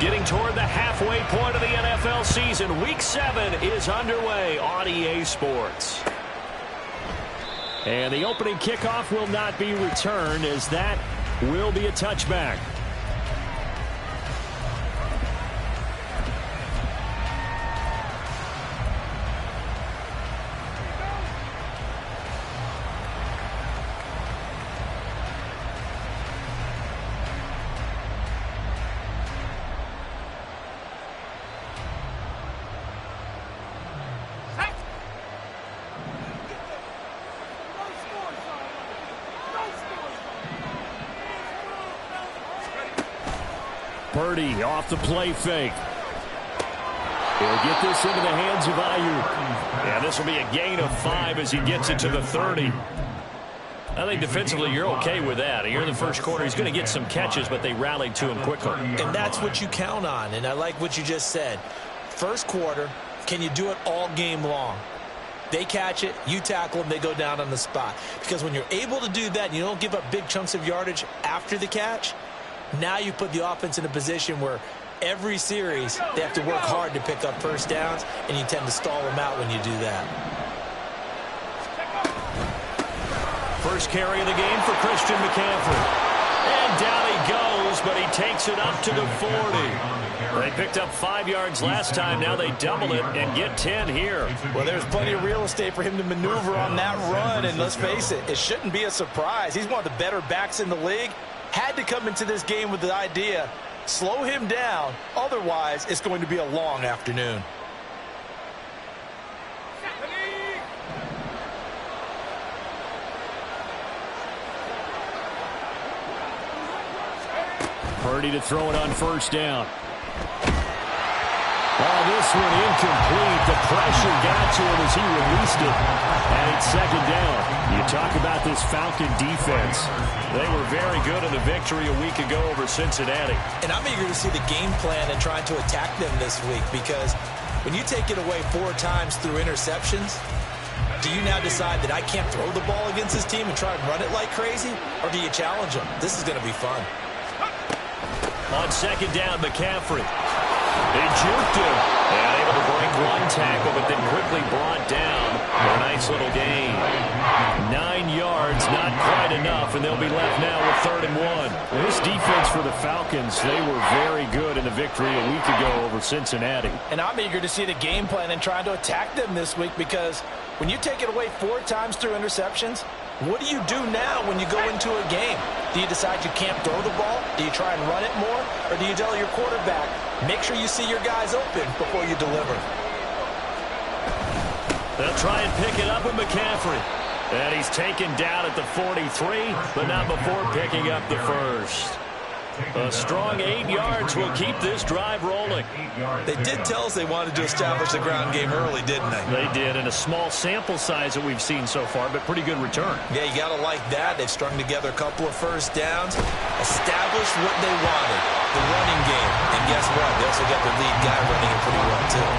Getting toward the halfway point of the NFL season. Week 7 is underway on EA Sports. And the opening kickoff will not be returned, as that will be a touchback. Purdy off the play fake. He'll get this into the hands of Ayuk. And this will be a gain of 5 as he gets it to the 30. I think defensively you're okay with that. Here in the first quarter, he's going to get some catches, but they rallied to him quickly. And that's what you count on, and I like what you just said. First quarter, can you do it all game long? They catch it, you tackle them, they go down on the spot. Because when you're able to do that and you don't give up big chunks of yardage after the catch, now you put the offense in a position where every series they have to work hard to pick up first downs, and you tend to stall them out when you do that. First carry of the game for Christian McCaffrey. And down he goes, but he takes it up to the 40. They picked up 5 yards last time. Now they double it and get 10 here. Well, there's plenty of real estate for him to maneuver on that run, and let's face it, it shouldn't be a surprise. He's one of the better backs in the league. Had to come into this game with the idea, slow him down, otherwise it's going to be a long afternoon. Purdy to throw it on first down. Oh, this one incomplete. The pressure got to him as he released it. And it's second down. You talk about this Falcon defense. They were very good in the victory a week ago over Cincinnati. And I'm eager to see the game plan and trying to attack them this week, because when you take it away 4 times through interceptions, do you now decide that I can't throw the ball against this team and try and run it like crazy? Or do you challenge them? This is going to be fun. On second down, McCaffrey. They juked him. And able to break one tackle, but then quickly brought down. A nice little gain. 9 yards, not quite enough, and they'll be left now with 3rd and 1. This defense for the Falcons, they were very good in the victory a week ago over Cincinnati. And I'm eager to see the game plan and trying to attack them this week, because when you take it away 4 times through interceptions, what do you do now when you go into a game? Do you decide you can't throw the ball? Do you try and run it more? Or do you tell your quarterback, make sure you see your guys open before you deliver? They'll try and pick it up with McCaffrey. And he's taken down at the 43, but not before picking up the first. A strong 8 yards will keep this drive rolling. They did tell us they wanted to establish the ground game early, didn't they? They did, in a small sample size that we've seen so far, but pretty good return. Yeah, you got to like that. They've strung together a couple of first downs, established what they wanted, the running game. And guess what? They also got their lead guy running it pretty well, too.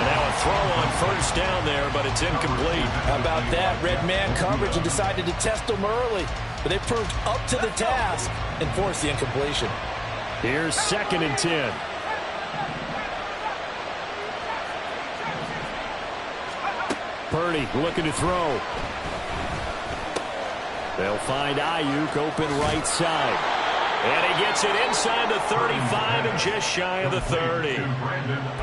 And now a throw on first down there, but it's incomplete. How about that? Red man coverage and decided to test them early. But they proved up to the task and forced the incompletion. Here's 2nd and 10. Purdy looking to throw. They'll find Ayuk open right side. And he gets it inside the 35 and just shy of the 30.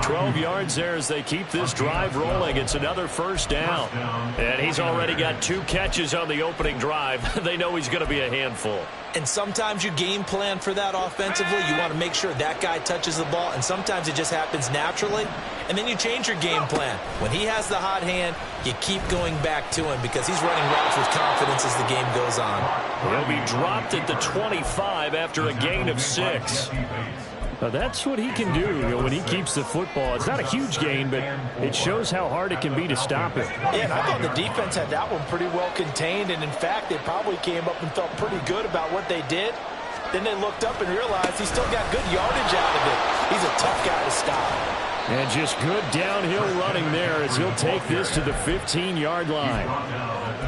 12 yards there as they keep this drive rolling. It's another first down. And he's already got 2 catches on the opening drive. They know he's going to be a handful. And sometimes you game plan for that offensively. You want to make sure that guy touches the ball, and sometimes it just happens naturally. And then you change your game plan. When he has the hot hand, you keep going back to him because he's running routes with confidence as the game goes on. He'll be dropped at the 25 after a gain of 6. That's what he can do, when he keeps the football. It's not a huge gain, but it shows how hard it can be to stop him. Yeah, and I thought the defense had that one pretty well contained, and in fact, they probably came up and felt pretty good about what they did. Then they looked up and realized he still got good yardage out of it. He's a tough guy to stop. And just good downhill running there as he'll take this to the 15-yard line.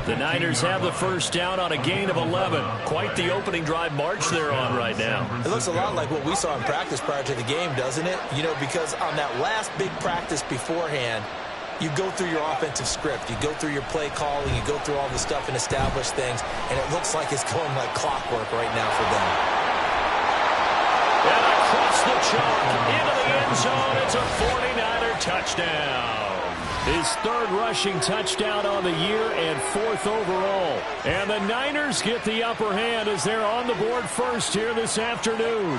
The Niners have the first down on a gain of 11. Quite the opening drive march they're on right now. It looks a lot like what we saw in practice prior to the game, doesn't it? You know, because on that last big practice beforehand, you go through your offensive script. You go through your play calling. You go through all the stuff and establish things. And it looks like it's going like clockwork right now for them. And across the chalk into the end zone. It's a 49er touchdown. His third rushing touchdown on the year and fourth overall. And the Niners get the upper hand as they're on the board first here this afternoon.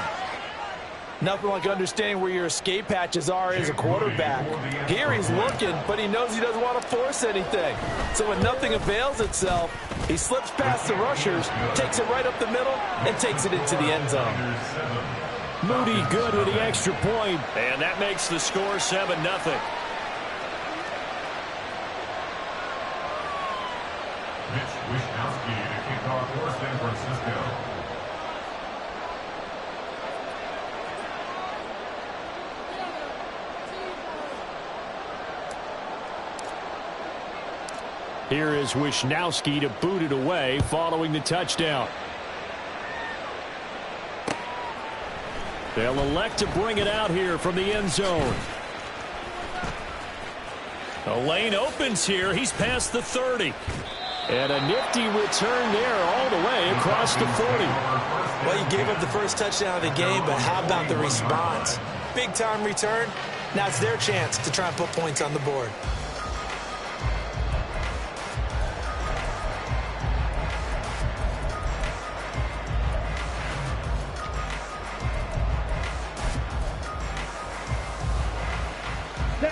Nothing like understanding where your escape hatches are as a quarterback. Here he's looking, but he knows he doesn't want to force anything. So when nothing avails itself, he slips past the rushers, takes it right up the middle, and takes it into the end zone. Moody good with the extra point, and that makes the score 7-0. Here is Wisnowski to boot it away following the touchdown. They'll elect to bring it out here from the end zone. A lane opens here. He's past the 30. And a nifty return there all the way across the 40. Well, you gave up the first touchdown of the game, but how about the response? Big-time return. Now it's their chance to try and put points on the board.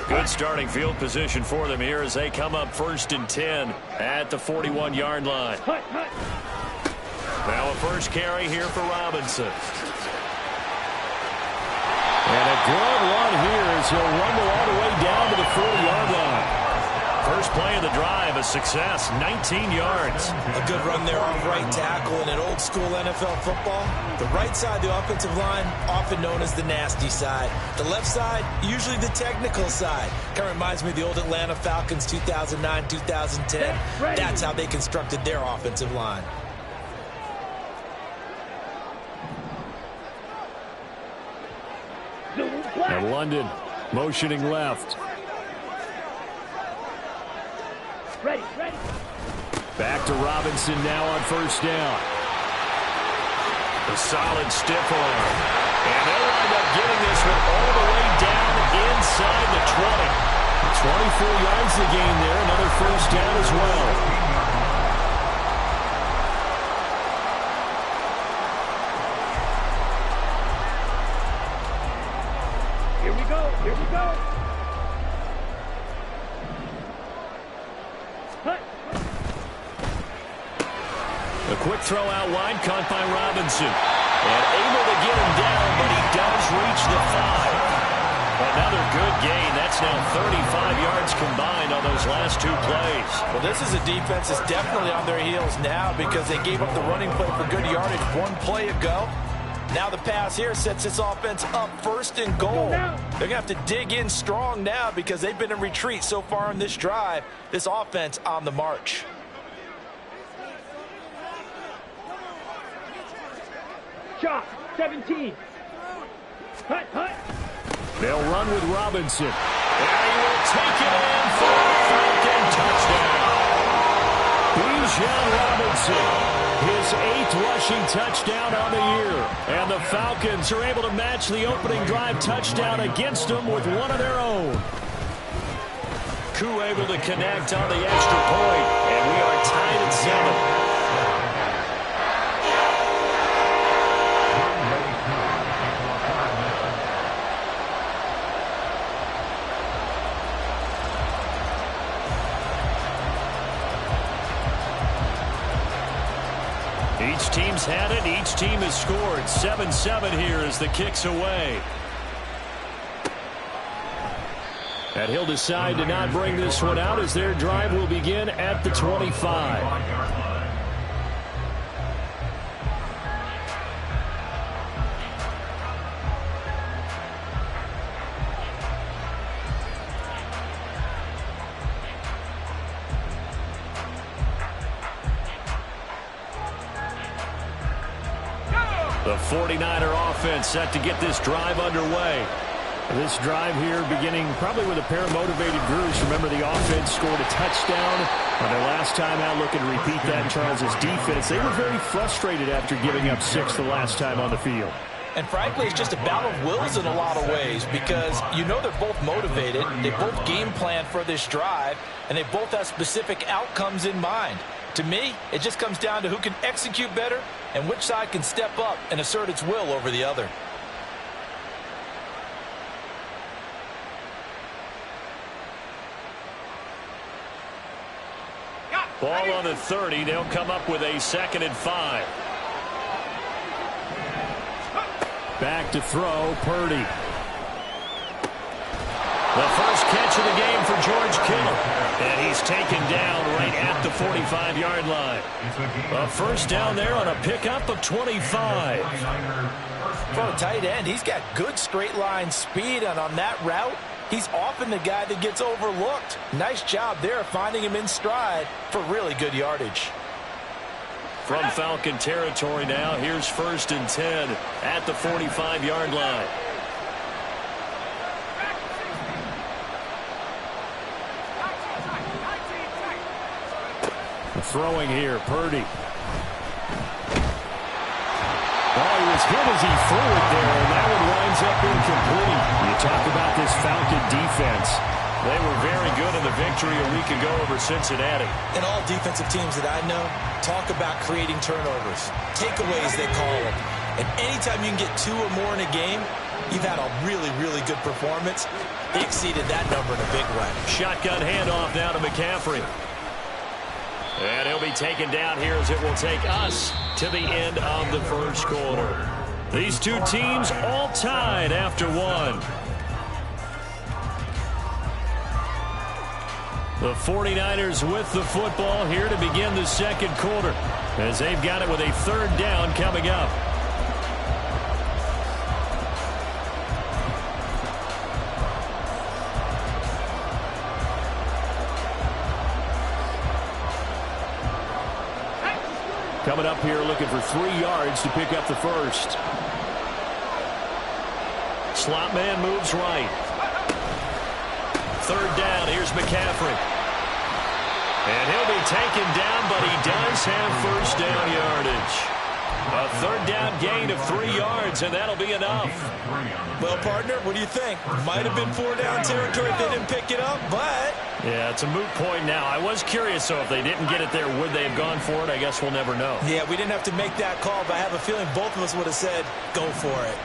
Good starting field position for them here as they come up 1st and 10 at the 41-yard line. Now a first carry here for Robinson. And a good run here as he'll rumble all the way down to the 40-yard line. First play of the drive, a success, 19 yards. A good run there off right tackle in an old-school NFL football. The right side, the offensive line, often known as the nasty side. The left side, usually the technical side. Kind of reminds me of the old Atlanta Falcons 2009, 2010. That's how they constructed their offensive line. And London motioning left. Ready. Back to Robinson now on first down. A solid stiff arm. And they'll wind up getting this one all the way down inside the 20. 24 yards to gain there. Another first down as well. Here we go. A quick throw out wide, caught by Robinson. And able to get him down, but he does reach the 5. Another good gain. That's now 35 yards combined on those last two plays. Well, this is a defense that's definitely on their heels now because they gave up the running play for good yardage one play ago. Now the pass here sets this offense up 1st and goal. They're going to have to dig in strong now because they've been in retreat so far in this drive. This offense on the march. Shot. 17. Hut. They'll run with Robinson. And he will take it in for a Falcon touchdown. Bijan Robinson, his 8th rushing touchdown on the year. And the Falcons are able to match the opening drive touchdown against them with one of their own. Koo able to connect on the extra point, and we are tied at 7. Each team's had it. Each team has scored. 7-7 here as the kick's away. And he'll decide to not bring this one out as their drive will begin at the 25. The 49er offense set to get this drive underway. This drive here beginning probably with a pair of motivated groups. Remember, the offense scored a touchdown on their last time out, looking to repeat that in Charles' defense. They were very frustrated after giving up 6 the last time on the field. And frankly, it's just a battle of wills in a lot of ways because you know they're both motivated, they both game plan for this drive, and they both have specific outcomes in mind. To me, it just comes down to who can execute better and which side can step up and assert its will over the other. Ball on the 30. They'll come up with a 2nd and 5. Back to throw, Purdy. The first catch of the game for George Kittle. And he's taken down right at the 45-yard line. A first down there on a pickup of 25. For a tight end, he's got good straight line speed, and on that route, he's often the guy that gets overlooked. Nice job there finding him in stride for really good yardage. From Falcon territory now, here's 1st and 10 at the 45-yard line. Throwing here, Purdy. Oh, he was hit as he threw it there, and that one winds up incomplete. You talk about this Falcon defense. They were very good in the victory a week ago over Cincinnati. And all defensive teams that I know talk about creating turnovers. Takeaways, they call them. And anytime you can get 2 or more in a game, you've had a really, really good performance. They exceeded that number in a big way. Shotgun handoff now to McCaffrey. And he'll be taken down here as it will take us to the end of the first quarter. These two teams all tied after 1. The 49ers with the football here to begin the second quarter as they've got it with a 3rd down coming up. Coming up here looking for 3 yards to pick up the first. Slot man moves right. 3rd down. Here's McCaffrey. And he'll be taken down, but he does have 1st down yardage. A 3rd down gain of 3 yards, and that'll be enough. Well, partner, what do you think? Might have been 4 down territory if they didn't pick it up, but... Yeah, it's a moot point now. I was curious, so if they didn't get it there, would they have gone for it? I guess we'll never know. Yeah, we didn't have to make that call, but I have a feeling both of us would have said, go for it.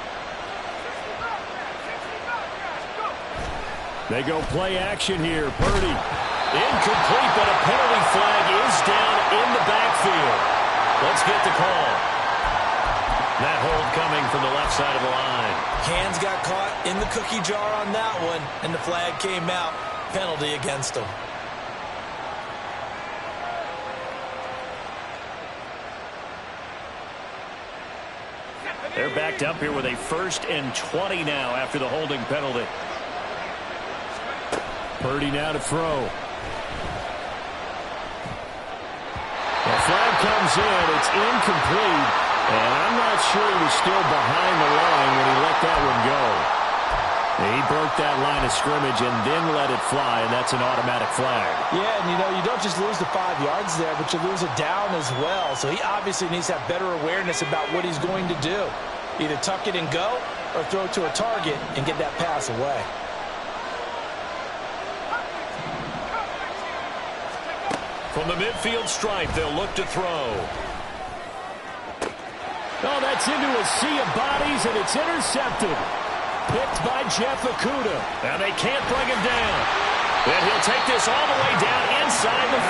They go play action here. Purdy. Incomplete, but a penalty flag is down in the backfield. Let's get the call. That hold coming from the left side of the line. Hands got caught in the cookie jar on that one, and the flag came out. Penalty against him. They're backed up here with a 1st and 20 now after the holding penalty. Purdy now to throw. The flag comes in. It's incomplete. And I'm not sure he was still behind the line when he let that one go. He broke that line of scrimmage and then let it fly, and that's an automatic flag. Yeah, and you know, you don't just lose the 5 yards there, but you lose a down as well. So he obviously needs to have better awareness about what he's going to do. Either tuck it and go or throw it to a target and get that pass away. From the midfield stripe, they'll look to throw. Oh, that's into a sea of bodies, and it's intercepted. Picked by Jeff Okudah. And they can't bring him down. And he'll take this all the way down inside the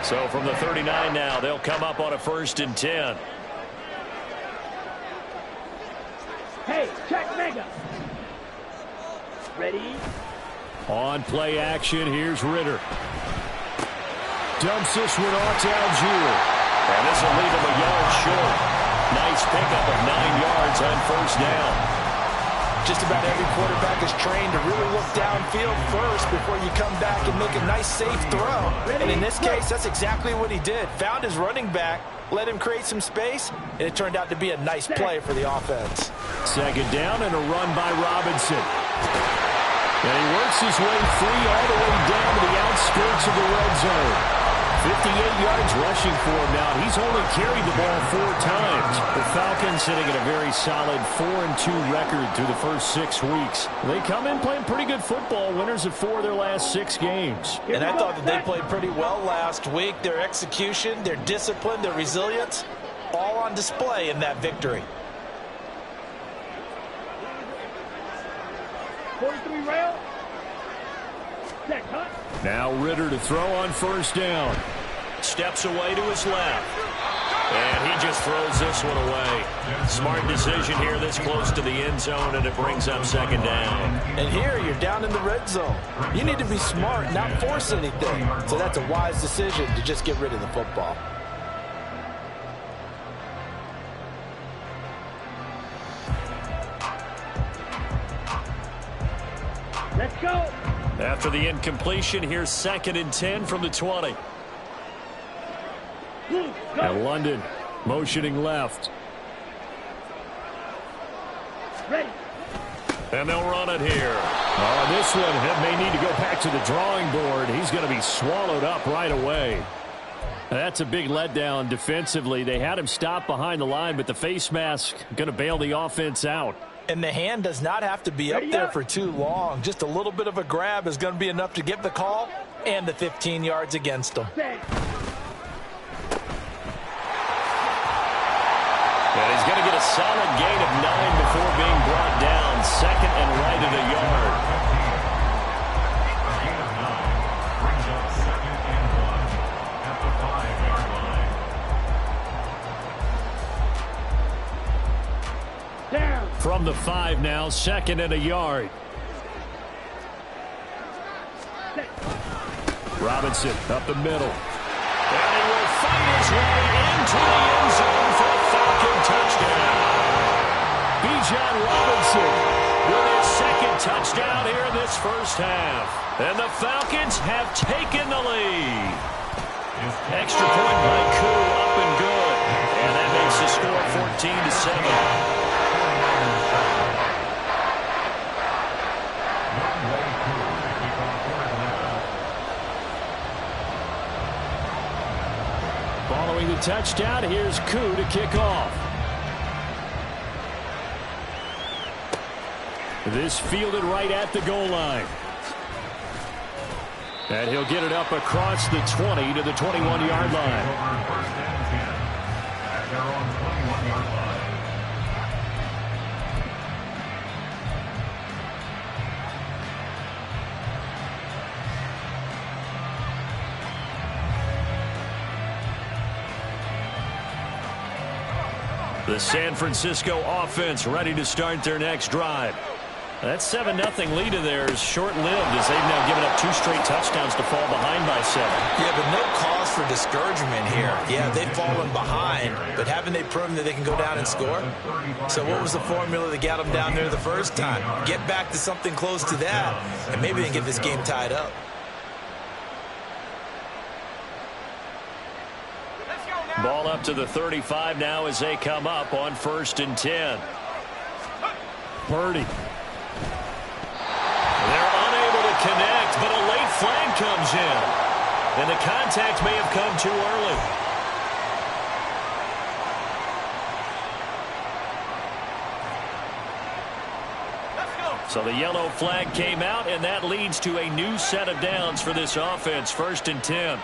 40. So from the 39 now, they'll come up on a 1st and 10. Hey, check mega. Ready? On play action, here's Ritter. Dumps this one off to Algier. And this will leave him a yard short. Nice pickup of 9 yards on 1st down. Just about every quarterback is trained to really look downfield first before you come back and make a nice, safe throw. And in this case, that's exactly what he did. Found his running back, let him create some space, and it turned out to be a nice play for the offense. Second down and a run by Robinson. And he works his way free all the way down to the outskirts of the red zone. 58 yards rushing for him now. He's only carried the ball 4 times. The Falcons sitting at a very solid 4-2 record through the first 6 weeks. They come in playing pretty good football, winners of 4 of their last 6 games. And I thought that they played pretty well last week. Their execution, their discipline, their resilience, all on display in that victory. 43 rail. Check, huh? Now Ritter to throw on first down. Steps away to his left. And he just throws this one away. Smart decision here this close to the end zone, and it brings up second down. And here you're down in the red zone. You need to be smart, not force anything. So that's a wise decision to just get rid of the football. Let's go. After the incompletion, here's 2nd and 10 from the 20. And London motioning left. Ready. And they'll run it here. Oh, this one may need to go back to the drawing board. He's going to be swallowed up right away. That's a big letdown defensively. They had him stop behind the line, but the face mask going to bail the offense out. And the hand does not have to be up there for too long. Just a little bit of a grab is going to be enough to get the call and the 15 yards against them. And he's going to get a solid gain of 9 before being brought down. 2nd and right at a yard. From the 5 now, 2nd and a yard. Robinson up the middle. And he will fight his way into the end zone for a Falcon touchdown. Bijan Robinson with his 2nd touchdown here in this first half. And the Falcons have taken the lead. Extra point by Koo, up and good. And that makes the score 14-7. Following the touchdown, here's Koo to kick off. This fielded right at the goal line. And he'll get it up across the 20 to the 21-yard line. The San Francisco offense ready to start their next drive. That 7-0 lead of theirs short-lived as they've now given up 2 straight touchdowns to fall behind by 7. Yeah, but no cause for discouragement here. Yeah, they've fallen behind, but haven't they proven that they can go down and score? So what was the formula that got them down there the first time? Get back to something close to that, and maybe they can get this game tied up. Ball up to the 35 now as they come up on 1st and 10. Purdy. They're unable to connect, but a late flag comes in. And the contact may have come too early. So the yellow flag came out, and that leads to a new set of downs for this offense. 1st and 10.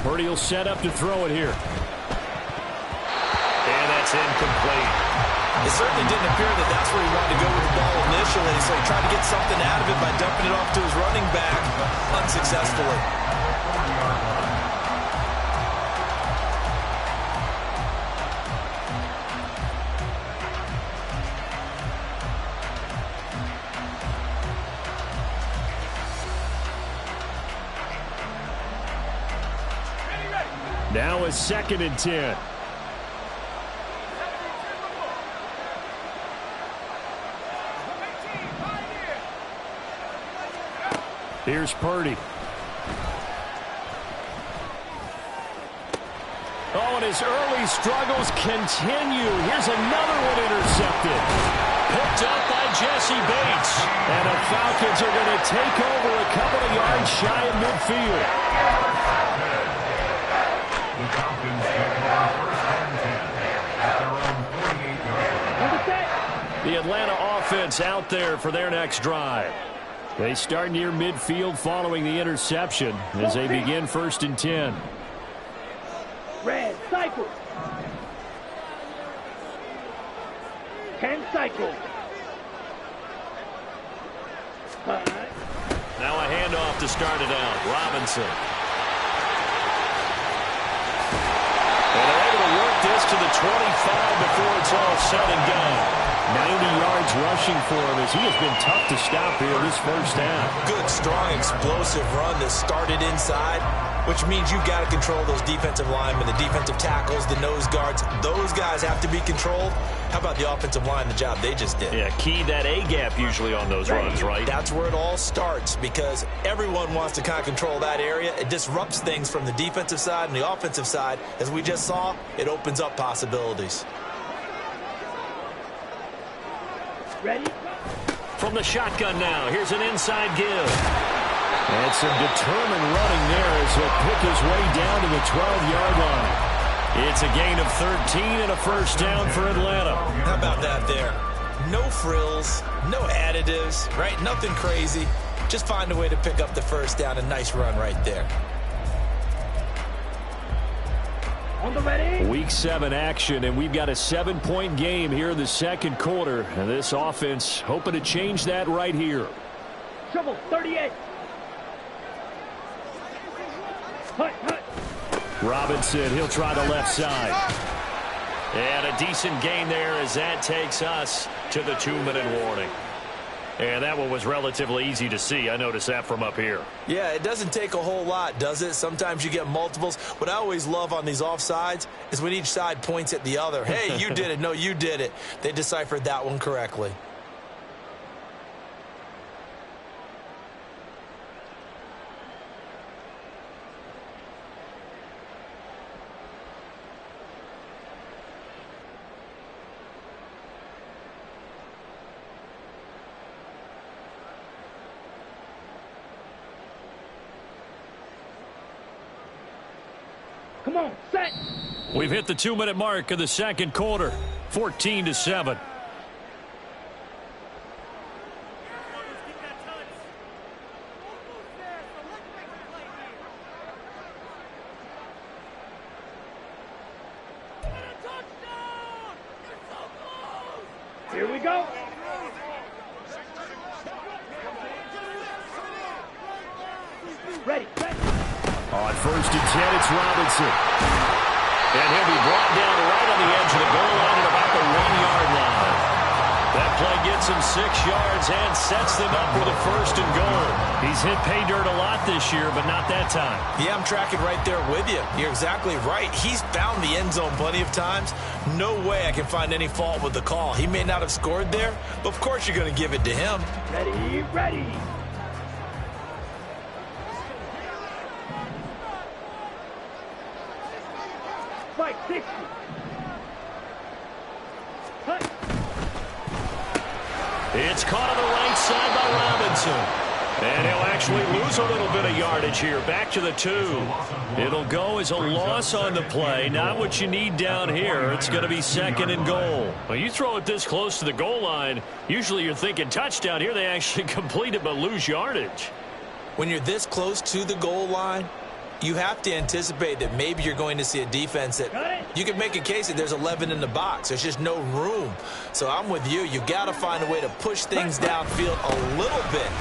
Purdy will set up to throw it here. And that's incomplete. It certainly didn't appear that that's where he wanted to go with the ball initially, so he tried to get something out of it by dumping it off to his running back unsuccessfully. Now a 2nd and 10. Here's Purdy. Oh, and his early struggles continue. Here's another one intercepted. Picked up by Jesse Bates. And the Falcons are going to take over a couple of yards shy of midfield. The Falcons take over first and 10 at their own 48 yards. The Atlanta offense out there for their next drive. They start near midfield following the interception as they begin first and 10. Red, cycle. 10 cycle. 5. Now a handoff to start it out. Robinson. And they're able to work this to the 25 before it's all said and done. 90 yards rushing for him as he has been tough to stop here this first half. Good, strong, explosive run that started inside, which means you've got to control those defensive linemen, the defensive tackles, the nose guards. Those guys have to be controlled. How about the offensive line, the job they just did? Yeah, key that A-gap usually on those runs, right? That's where it all starts because everyone wants to kind of control that area. It disrupts things from the defensive side and the offensive side. As we just saw, it opens up possibilities. Ready? From the shotgun now, here's an inside give. And some determined running there as he'll pick his way down to the 12-yard line. It's a gain of 13 and a first down for Atlanta. How about that there? No frills, no additives, right? Nothing crazy. Just find a way to pick up the first down. A nice run right there. On the ready. Week 7 action, and we've got a 7-point game here in the second quarter. And this offense hoping to change that right here. Trouble, 38. Hut, hut. Robinson, he'll try the left side. And a decent gain there as that takes us to the 2-minute warning. And that one was relatively easy to see. I noticed that from up here. Yeah, it doesn't take a whole lot, does it? Sometimes you get multiples. What I always love on these offsides is when each side points at the other. Hey, you did it. No, you did it. They deciphered that one correctly. Come on, set. We've hit the 2-minute mark of the second quarter, 14-7. Here we go. Ready, set. On first and 10, it's Robinson. And he'll be brought down right on the edge of the goal line at about the 1-yard line. That play gets him 6 yards and sets them up with a first and goal. He's hit pay dirt a lot this year, but not that time. Yeah, I'm tracking right there with you. You're exactly right. He's found the end zone plenty of times. No way I can find any fault with the call. He may not have scored there, but of course you're going to give it to him. Ready, ready. Fight 60. Hut. It's caught on the right side by Robinson. And he'll actually lose a little bit of yardage here. Back to the 2. It'll go as a loss on the play. Not what you need down here. It's going to be second and goal. Well, you throw it this close to the goal line, usually you're thinking touchdown. Here they actually complete it but lose yardage. When you're this close to the goal line, you have to anticipate that maybe you're going to see a defense that you can make a case that there's 11 in the box. There's just no room. So I'm with you. You've got to find a way to push things downfield a little bit.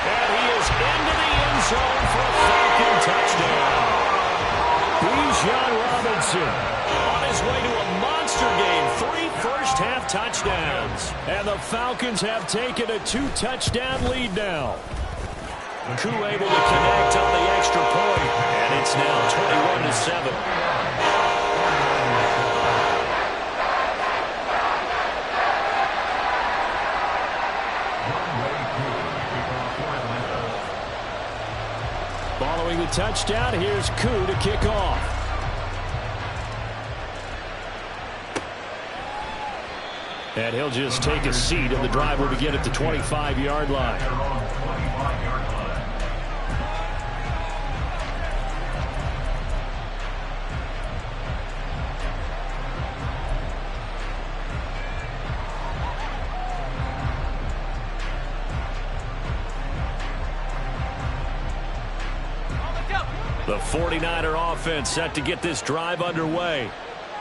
And he is into the end zone for a Falcon touchdown. Bijan Robinson On his way to a monster game. 3 first-half touchdowns. And the Falcons have taken a 2-touchdown lead now. Koo able to connect on the extra point, and it's now 21-7. Following the touchdown, here's Koo to kick off. And he'll just take a seat, and the drive will begin at the 25-yard line. The 49er offense set to get this drive underway.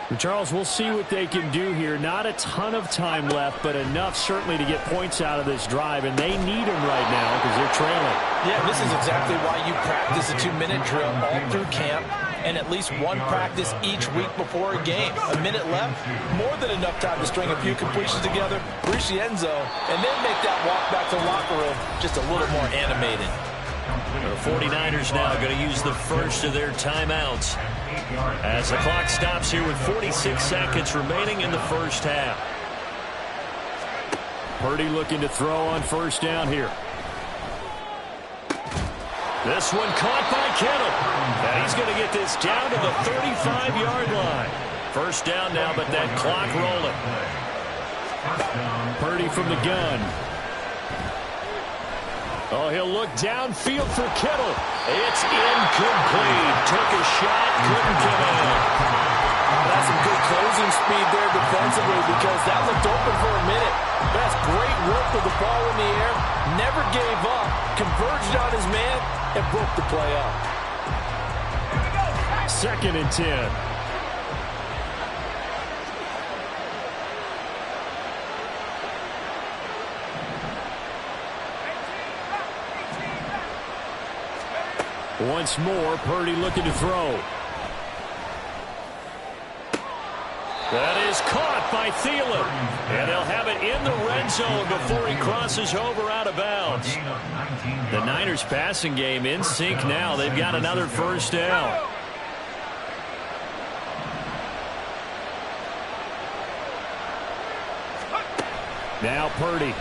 And Charles, we'll see what they can do here. Not a ton of time left, but enough certainly to get points out of this drive, and they need them right now because they're trailing. Yeah, this is exactly why you practice a 2-minute drill all through camp and at least one practice each week before a game. A minute left, more than enough time to string a few completions together, reach the end zone, and then make that walk back to the locker room just a little more animated. The 49ers now going to use the first of their timeouts as the clock stops here with 46 seconds remaining in the first half. Purdy looking to throw on first down here. This one caught by Kittle. And he's going to get this down to the 35-yard line. First down now, but that clock rolling. Purdy from the gun. Oh, he'll look downfield for Kittle. It's incomplete. Took a shot, couldn't get in. That's some good closing speed there defensively because that looked open for a minute. That's great work with the ball in the air. Never gave up. Converged on his man and broke the play up. 2nd and 10. Once more, Purdy looking to throw. That is caught by Thielen. And he'll have it in the red zone before he crosses over out of bounds. The Niners passing game in sync now. They've got another first down. Now Purdy.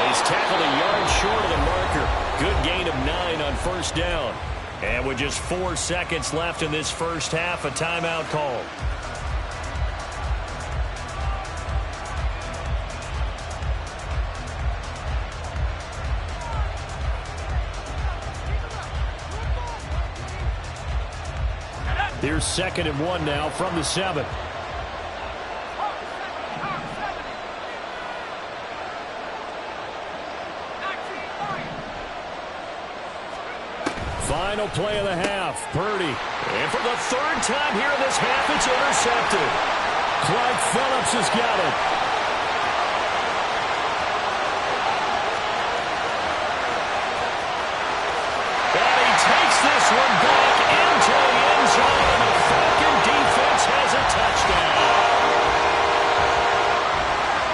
He's tackled a yard short of the marker. Good gain of 9 on first down. And with just 4 seconds left in this first half, a timeout call. Here's 2nd and 1 now from the 7. Final play of the half. Purdy. And for the 3rd time here in this half, it's intercepted. Clyde Phillips has got it. And he takes this one back into the end zone, and the Falcon defense has a touchdown.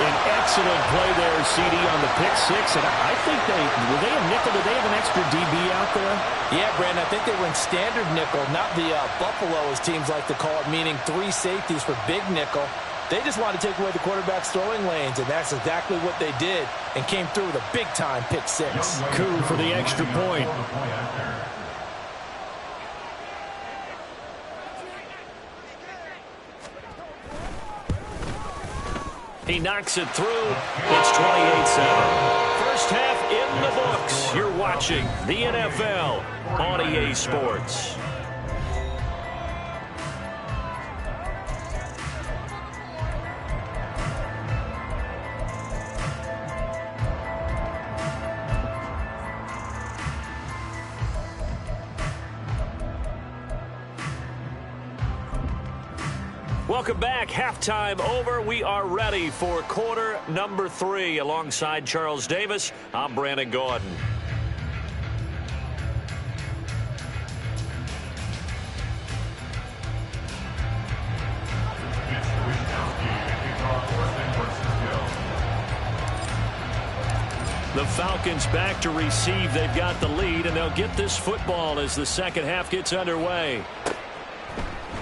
An excellent play there, CD, on the pick 6. And I think were they a nickel? Did they have an extra DB out there? Yeah, Brandon, I think they were in standard nickel, not the Buffalo, as teams like to call it, meaning 3 safeties for big nickel. They just wanted to take away the quarterback's throwing lanes, and that's exactly what they did and came through with a big-time pick 6. Koo for the extra point. He knocks it through. It's 28-7. First half in the books. You're watching the NFL on EA Sports. Welcome back. Halftime over. We are ready for quarter number 3. Alongside Charles Davis, I'm Brandon Gordon. The Falcons back to receive. They've got the lead, and they'll get this football as the second half gets underway.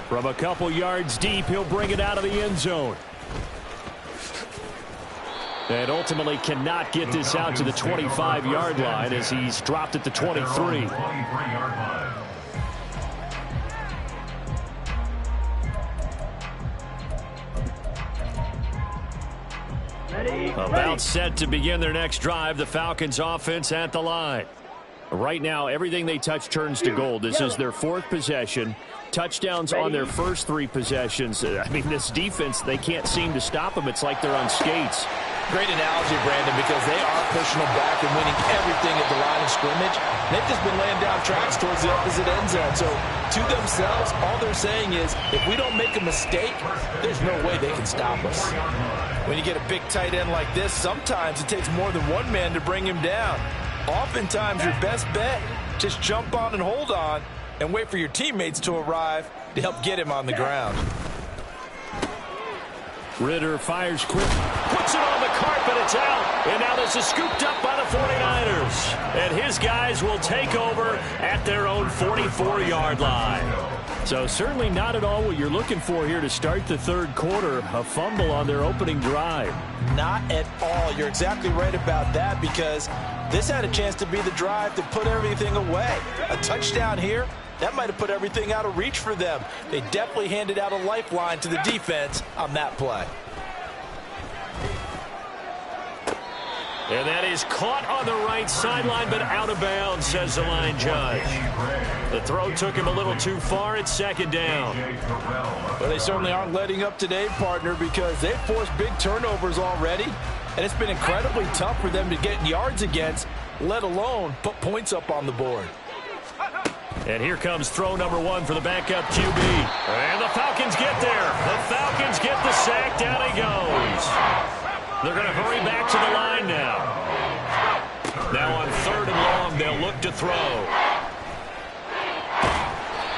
From a couple yards deep, he'll bring it out of the end zone. And ultimately cannot get this out to the 25-yard line as he's dropped at the 23. About set to begin their next drive, the Falcons offense at the line. Right now, everything they touch turns to gold. This is their 4th possession. Touchdowns on their first 3 possessions. I mean, this defense, they can't seem to stop them. It's like they're on skates. Great analogy, Brandon, because they are pushing them back and winning everything at the line of scrimmage. They've just been laying down tracks towards the opposite end zone. So, to themselves, all they're saying is, if we don't make a mistake, there's no way they can stop us. When you get a big tight end like this, sometimes it takes more than one man to bring him down. Oftentimes, your best bet, just jump on and hold on and wait for your teammates to arrive to help get him on the ground. Ritter fires quick. Puts it on the carpet. It's out. And now this is scooped up by the 49ers. And his guys will take over at their own 44-yard line. So certainly not at all what you're looking for here to start the 3rd quarter. A fumble on their opening drive. Not at all. You're exactly right about that, because this had a chance to be the drive to put everything away. A touchdown here, that might have put everything out of reach for them. They definitely handed out a lifeline to the defense on that play. And that is caught on the right sideline, but out of bounds, says the line judge. The throw took him a little too far. It's 2nd down. Well, they certainly aren't letting up today, partner, because they've forced big turnovers already, and it's been incredibly tough for them to get yards against, let alone put points up on the board. And here comes throw number 1 for the backup QB. And the Falcons get there. The Falcons get the sack. Down he goes. They're going to hurry back to the line now. Now on 3rd and long, they'll look to throw.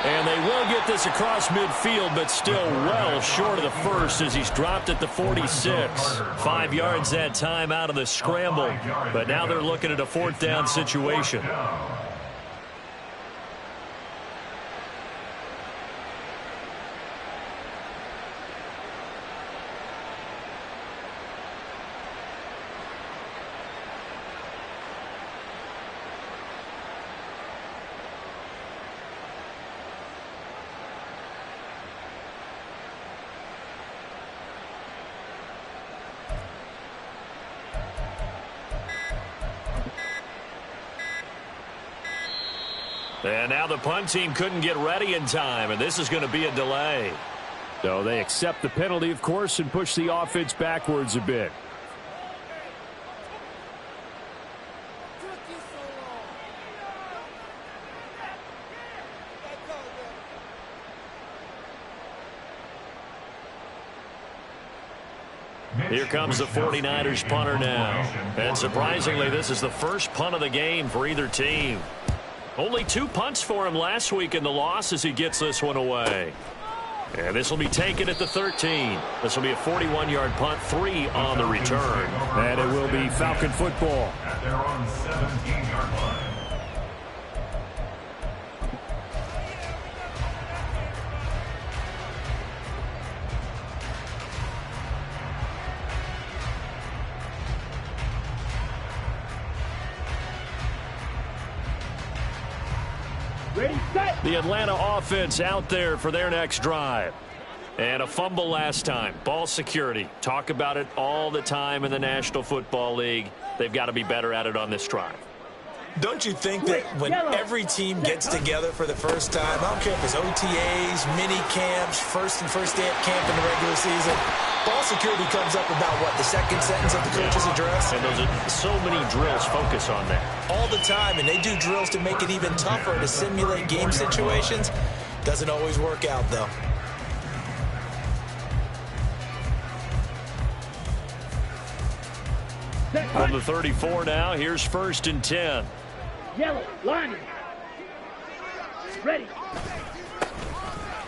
And they will get this across midfield, but still well short of the first as he's dropped at the 46. 5 yards that time out of the scramble. But now they're looking at a 4th down situation. And now the punt team couldn't get ready in time, and this is going to be a delay. So they accept the penalty, of course, and push the offense backwards a bit. Here comes the 49ers punter now. And surprisingly, this is the first punt of the game for either team. Only 2 punts for him last week in the loss as he gets this one away. And this will be taken at the 13. This will be a 41-yard punt, 3 on the return. And it will be Falcon football. At their own 17-yard line. Ready, set. The Atlanta offense out there for their next drive. And a fumble last time. Ball security. Talk about it all the time in the National Football League. They've got to be better at it on this drive. Don't you think that when every team gets together for the first time, I don't care if it's OTAs, mini camps, first day of camp in the regular season, ball security comes up about what, the second sentence of the coach's address? And those are so many drills focus on that. All the time, and they do drills to make it even tougher to simulate game situations. Doesn't always work out, though. From the 34 now, here's 1st and 10. Yellow, line. Ready.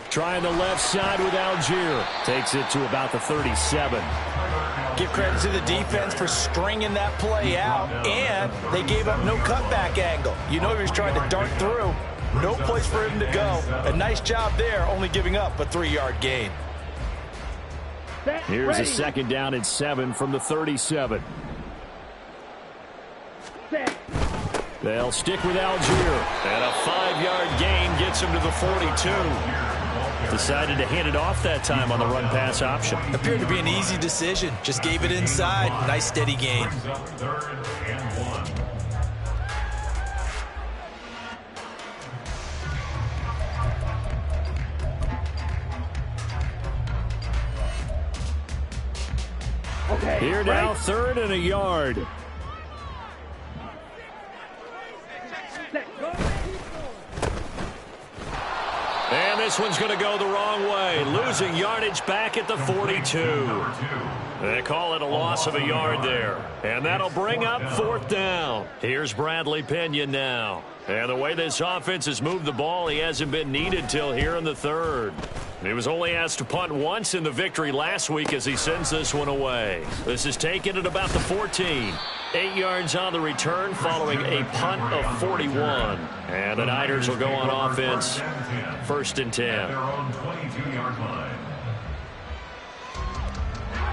Trying the left side with Algier. Takes it to about the 37. Give credit to the defense for stringing that play out, and they gave up no cutback angle. You know he was trying to dart through. No place for him to go. A nice job there, only giving up a 3-yard gain. Here's a second down and 7 from the 37. Set. They'll stick with Algier. And a 5-yard gain gets him to the 42. Decided to hand it off that time on the run-pass option. Appeared to be an easy decision. Just gave it inside. Nice steady gain. Third and 1. Okay. Here now, 3rd and a yard. Set. Go. And this one's going to go the wrong way. Losing yardage back at the 42. They call it a loss of a yard there. And that'll bring up 4th down. Here's Bradley Pinion now. And the way this offense has moved the ball, he hasn't been needed till here in the 3rd. He was only asked to punt once in the victory last week as he sends this one away. This is taken at about the 14. 8 yards on the return following a punt of 41. And the Niners will go on offense. 1st and 10.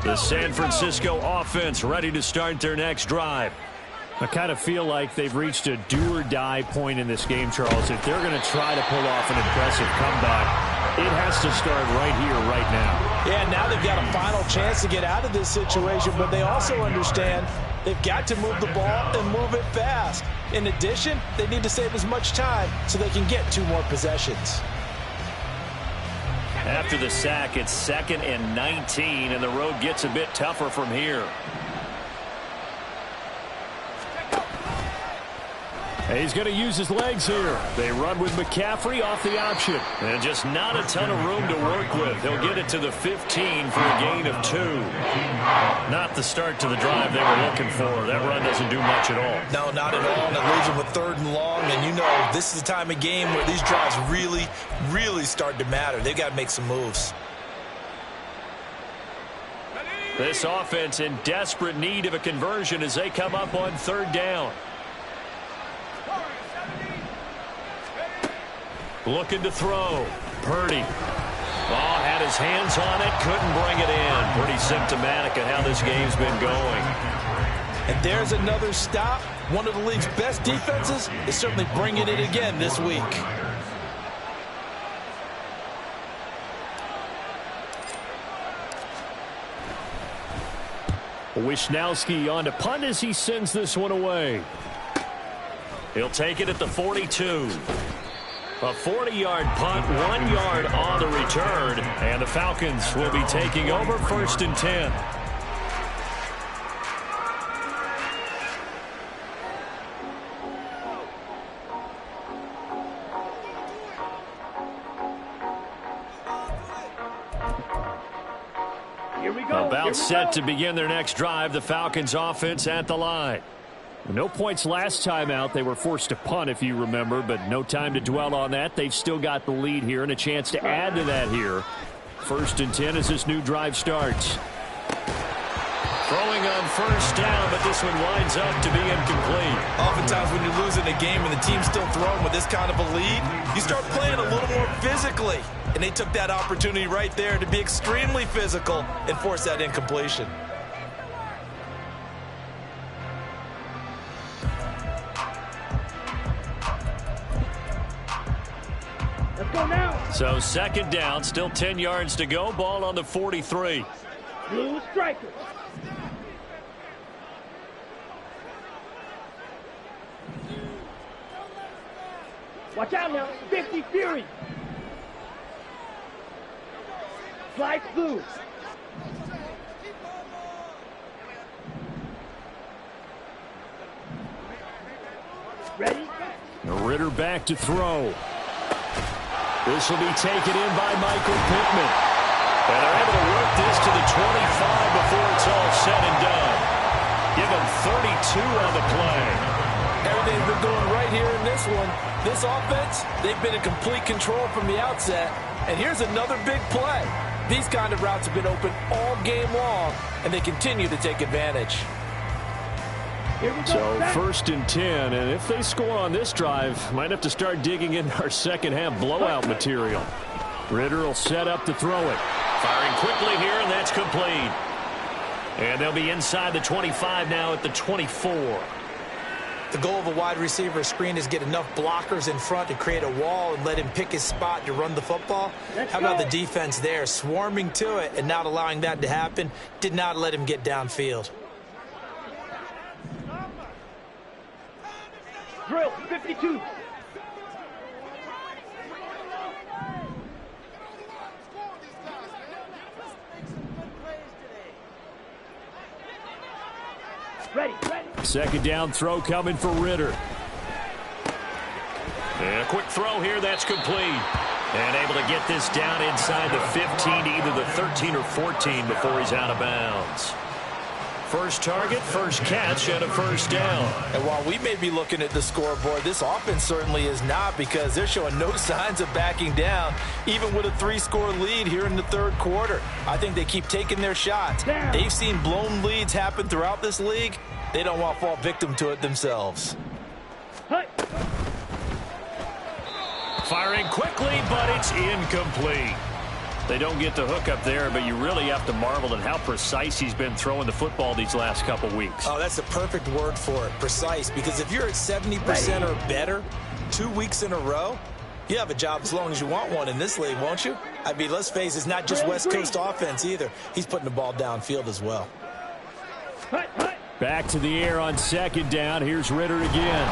The San Francisco offense ready to start their next drive. I kind of feel like they've reached a do-or-die point in this game, Charles. If they're going to try to pull off an impressive comeback, it has to start right here, right now. Yeah, now they've got a final chance to get out of this situation, but they also understand they've got to move the ball and move it fast. In addition, they need to save as much time so they can get 2 more possessions. After the sack, it's 2nd and 19, and the road gets a bit tougher from here. He's going to use his legs here. They run with McCaffrey off the option. And just not a ton of room to work with. He'll get it to the 15 for a gain of 2. Not the start to the drive they were looking for. That run doesn't do much at all. No, not at all. And it leaves them with 3rd and long. And you know, this is the time of game where these drives really, really start to matter. They've got to make some moves. This offense in desperate need of a conversion as they come up on 3rd down. Looking to throw. Purdy. Oh, had his hands on it. Couldn't bring it in. Pretty symptomatic of how this game's been going. And there's another stop. One of the league's best defenses is certainly bringing it again this week. Wisnowski on to punt as he sends this one away. He'll take it at the 42. A 40-yard punt, 1 yard on the return, and the Falcons will be taking over 1st and 10. Here we go. About set to begin their next drive, the Falcons offense at the line. No points last time out. They were forced to punt, if you remember, but no time to dwell on that. They've still got the lead here and a chance to add to that here. 1st and 10 as this new drive starts. Throwing on 1st down, but this one winds up to be incomplete. Oftentimes when you're losing a game and the team's still throwing with this kind of a lead, you start playing a little more physically. And they took that opportunity right there to be extremely physical and force that incompletion. Let's go now. So 2nd down, still 10 yards to go. Ball on the 43. Blue striker. Watch out now. 50 Fury. Slice blue. Ready? Ritter back to throw. This will be taken in by Michael Pittman. And they're able to work this to the 25 before it's all said and done. Give them 32 on the play. Everything's been going right here in this one. This offense, they've been in complete control from the outset. And here's another big play. These kind of routes have been open all game long, and they continue to take advantage. Here we go. So 1st and 10, and if they score on this drive, might have to start digging in our second half blowout material. Ritter will set up to throw it. Firing quickly here, and that's complete. And they'll be inside the 25 now at the 24. The goal of a wide receiver screen is get enough blockers in front to create a wall and let him pick his spot to run the football. How about the defense there, swarming to it and not allowing that to happen? Did not let him get downfield. Drill, 52. Ready. Second down throw coming for Ritter. And a quick throw here, that's complete. And able to get this down inside the 15 to either the 13 or 14 before he's out of bounds. First target, first catch, and a first down. And while we may be looking at the scoreboard, this offense certainly is not, because they're showing no signs of backing down, even with a 3-score lead here in the third quarter. I think they keep taking their shots. They've seen blown leads happen throughout this league. They don't want to fall victim to it themselves. Firing quickly, but it's incomplete. They don't get the hook up there, but you really have to marvel at how precise he's been throwing the football these last couple weeks. Oh, that's the perfect word for it, precise, because if you're at 70% or better 2 weeks in a row, you have a job as long as you want one in this league, won't you? I mean, let's face it, it's not just West Coast offense either. He's putting the ball downfield as well. Back to the air on second down. Here's Ritter again.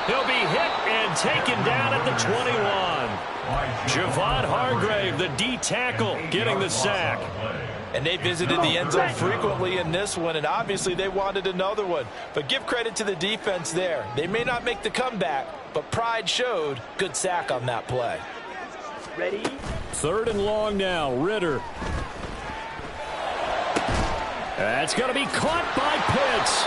He'll be hit and taken down at the 21. Javon Hargrave, the D tackle, getting the sack. And they visited the end zone frequently in this one, and obviously they wanted another one. But give credit to the defense there. They may not make the comeback, but pride showed. Good sack on that play. Ready? Third and long now. Ritter. That's going to be caught by Pitts.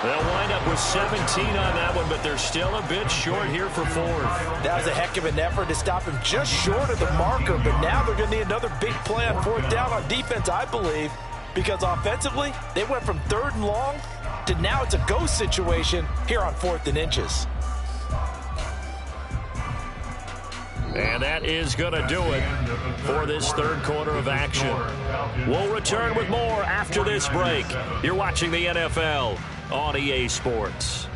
They'll wind up with 17 on that one, but they're still a bit short here for fourth. That was a heck of an effort to stop him just short of the marker, but now they're going to need another big play on fourth down on defense, I believe, because offensively, they went from third and long to now it's a go situation here on 4th and inches. And that is going to do it for this third quarter of action. We'll return with more after this break. You're watching the NFL on EA Sports.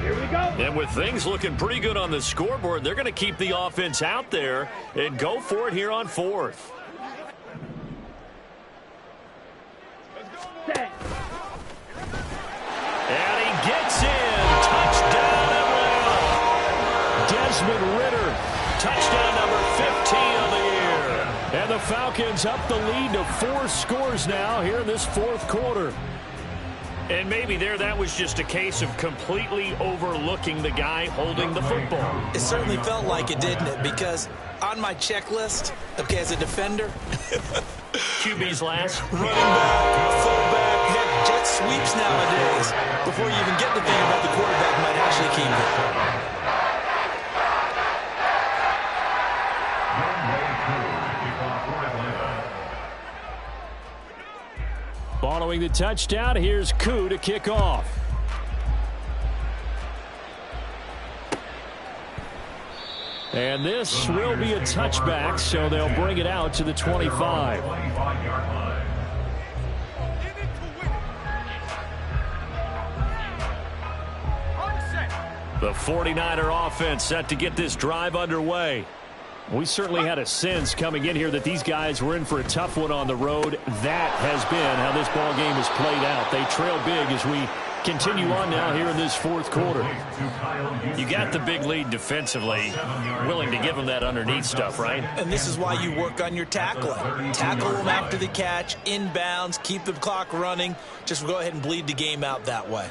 Here we go. And with things looking pretty good on the scoreboard, they're going to keep the offense out there and go for it here on fourth. Set. And he gets in. Touchdown, Atlanta. Desmond Ritter. Touchdown number 15 on the year. And the Falcons up the lead to 4 scores now here in this fourth quarter. And maybe that was just a case of completely overlooking the guy holding the football. It certainly felt like it, didn't it? Because on my checklist, okay, as a defender, QB's last. running back, fullback, heck, jet sweeps nowadays. Before you even get to think about the quarterback might actually keep it. Following the touchdown, here's Koo to kick off. And this will be a touchback, so they'll bring it out to the 25. The 49er offense set to get this drive underway. We certainly had a sense coming in here that these guys were in for a tough one on the road. That has been how this ball game has played out. They trail big as we continue on now here in this fourth quarter. You got the big lead defensively, willing to give them that underneath stuff, right? And this is why you work on your tackling. Tackle them after the catch, inbounds, keep the clock running. Just go ahead and bleed the game out that way.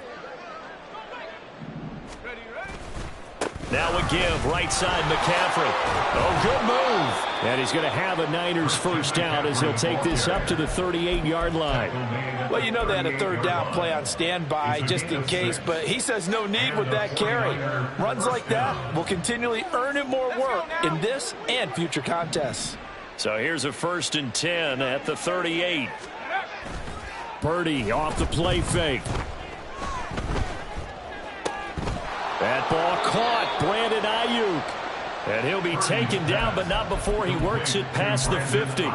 Now a give, right side McCaffrey. Oh, good move. And he's going to have a Niners first down as he'll take this up to the 38-yard line. Well, you know they had a third down play on standby just in case, but he says no need with that carry. Runs like that will continually earn him more work in this and future contests. So here's a 1st and 10 at the 38. Purdy off the play fake. That ball caught. Brandon Ayuk. And he'll be taken down, but not before he works it past the 50.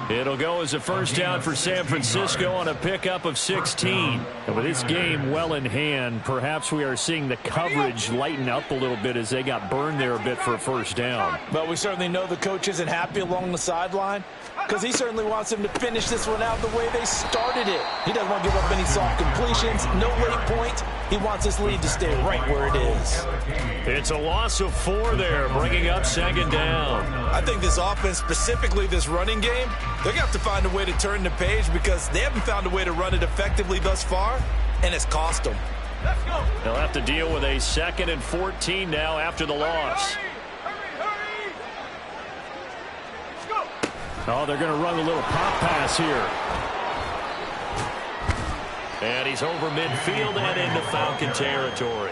It'll go as a first down for San Francisco on a pickup of 16. And with this game well in hand, perhaps we are seeing the coverage lighten up a little bit as they got burned there a bit for a first down. But we certainly know the coach isn't happy along the sideline because he certainly wants them to finish this one out the way they started it. He doesn't want to give up any soft completions, no late points. He wants this lead to stay right where it is. It's a loss of 4 there, bringing up second down. I think this offense, specifically this running game, they're going to have to find a way to turn the page because they haven't found a way to run it effectively thus far, and it's cost them. Let's go. They'll have to deal with a 2nd and 14 now after the loss. Oh, they're going to run a little pop pass here. And he's over midfield and into Falcon territory.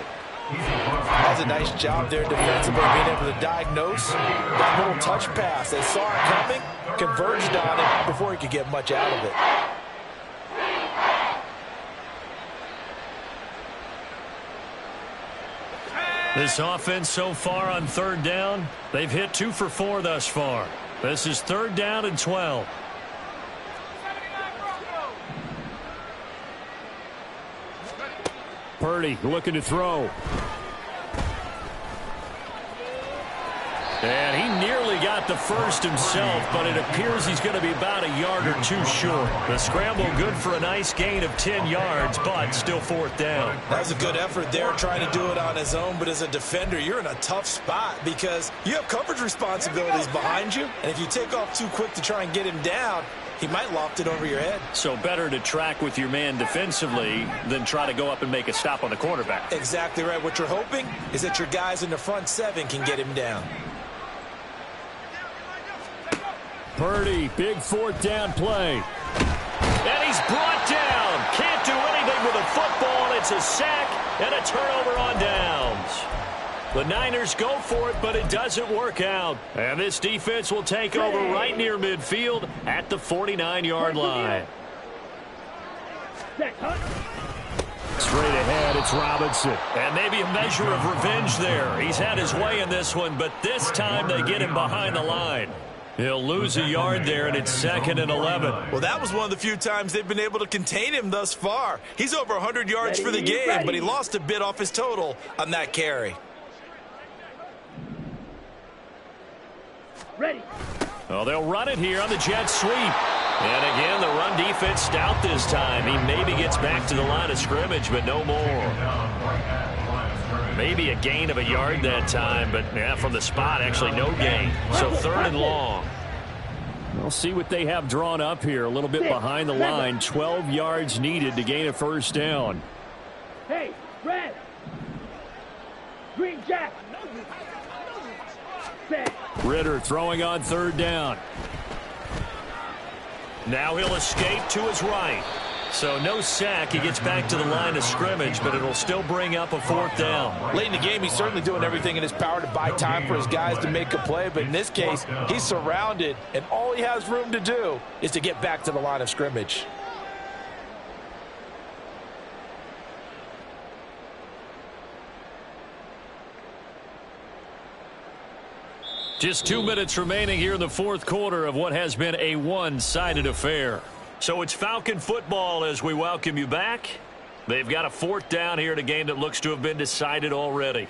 That's a nice job there defensively, being able to diagnose that little touch pass. They saw it coming, converged on it before he could get much out of it. This offense so far on 3rd down, they've hit 2 for 4 thus far. This is 3rd down and 12. Purdy looking to throw. And he nearly got the first himself, but it appears he's going to be about a yard or 2 short. The scramble good for a nice gain of 10 yards, but still 4th down. That was a good effort there trying to do it on his own, but as a defender, you're in a tough spot because you have coverage responsibilities behind you, and if you take off too quick to try and get him down, he might loft it over your head. So better to track with your man defensively than try to go up and make a stop on the quarterback. Exactly right. What you're hoping is that your guys in the front 7 can get him down. Purdy, big 4th down play. And he's brought down. Can't do anything with a football. It's a sack and a turnover on downs. The Niners go for it, but it doesn't work out. And this defense will take over right near midfield at the 49-yard line. Straight ahead, it's Robinson. And maybe a measure of revenge there. He's had his way in this one, but this time they get him behind the line. He'll lose a yard there, and it's 2nd and 11. Well, that was one of the few times they've been able to contain him thus far. He's over 100 yards for the game, but he lost a bit off his total on that carry. Ready. Well, they'll run it here on the jet sweep. And again, the run defense stout this time. He maybe gets back to the line of scrimmage, but no more. Maybe a gain of a yard that time, but yeah, from the spot, actually no gain. So 3rd and long. We'll see what they have drawn up here. A little bit behind the line. 12 yards needed to gain a first down. Hey, red. Green jack. Set. Ritter throwing on 3rd down. Now he'll escape to his right. So no sack. He gets back to the line of scrimmage, but it'll still bring up a 4th down. Late in the game, he's certainly doing everything in his power to buy time for his guys to make a play. But in this case, he's surrounded, and all he has room to do is to get back to the line of scrimmage. Just 2 minutes remaining here in the 4th quarter of what has been a one-sided affair. So it's Falcon football as we welcome you back. They've got a 4th down here in a game that looks to have been decided already.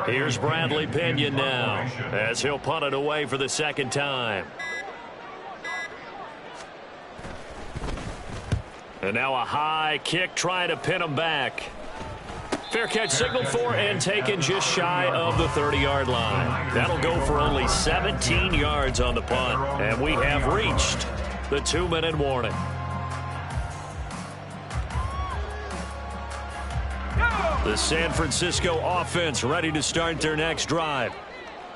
Here's Bradley Pinion now as he'll punt it away for the 2nd time. And now a high kick trying to pin him back. Fair catch signaled for and taken just shy of the 30-yard line. That'll go for only 17 yards on the punt. And we have reached the 2-minute warning. The San Francisco offense ready to start their next drive.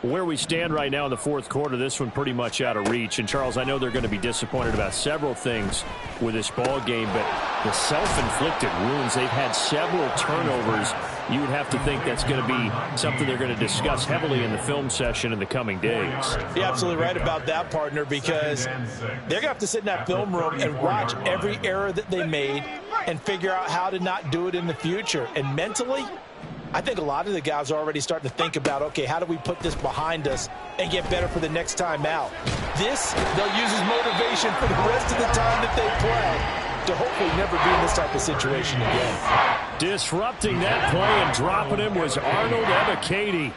Where we stand right now in the fourth quarter, this one pretty much out of reach. And, Charles, I know they're going to be disappointed about several things with this ball game, but the self-inflicted wounds, they've had several turnovers. You would have to think that's going to be something they're going to discuss heavily in the film session in the coming days. You're absolutely right about that, partner, because they're going to have to sit in that film room and watch every error that they made and figure out how to not do it in the future. And mentally, I think a lot of the guys are already starting to think about, okay, how do we put this behind us and get better for the next time out? This, they'll use as motivation for the rest of the time that they play to hopefully never be in this type of situation again. Disrupting that play and dropping him was Arnold Ebiketie.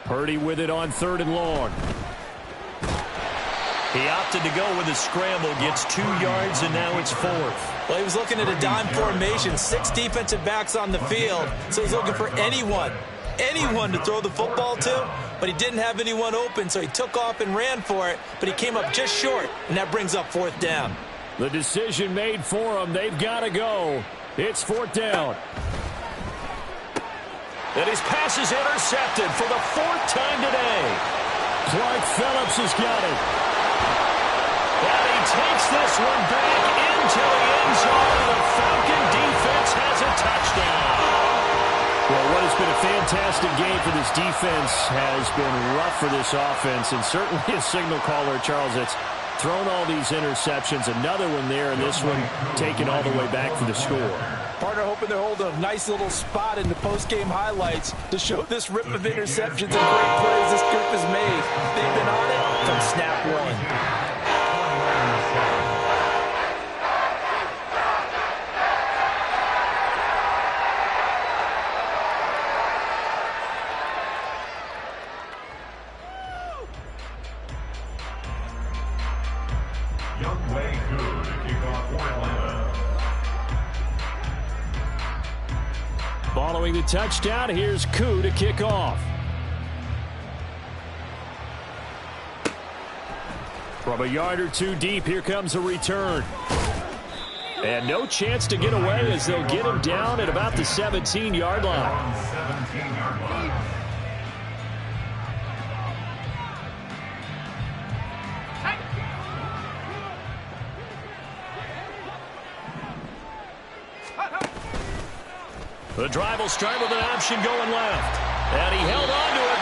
Purdy with it on 3rd and long. He opted to go with a scramble, gets 2 yards, and now it's 4th. Well, he was looking at a dime formation, 6 defensive backs on the field, so he's looking for anyone to throw the football to, but he didn't have anyone open, so he took off and ran for it, but he came up just short, and that brings up 4th down. The decision made for them. They've got to go. It's 4th down. And his pass is intercepted for the 4th time today. Clark Phillips has got it. And he takes this one back into the end zone. The Falcon defense has a touchdown. Well, what has been a fantastic game for this defense has been rough for this offense, and certainly a signal caller, Charles, that's thrown all these interceptions. Another one there, and this one taken all the way back for the score. Partner hoping they're holding a nice little spot in the post-game highlights to show this rip of interceptions and great plays this group has made. They've been on it from snap one. Following the touchdown, here's Koo to kick off. From a yard or two deep, here comes a return. And no chance to get away as they'll get him down at about the 17-yard line. The drive will start with an option going left. And he held on to it.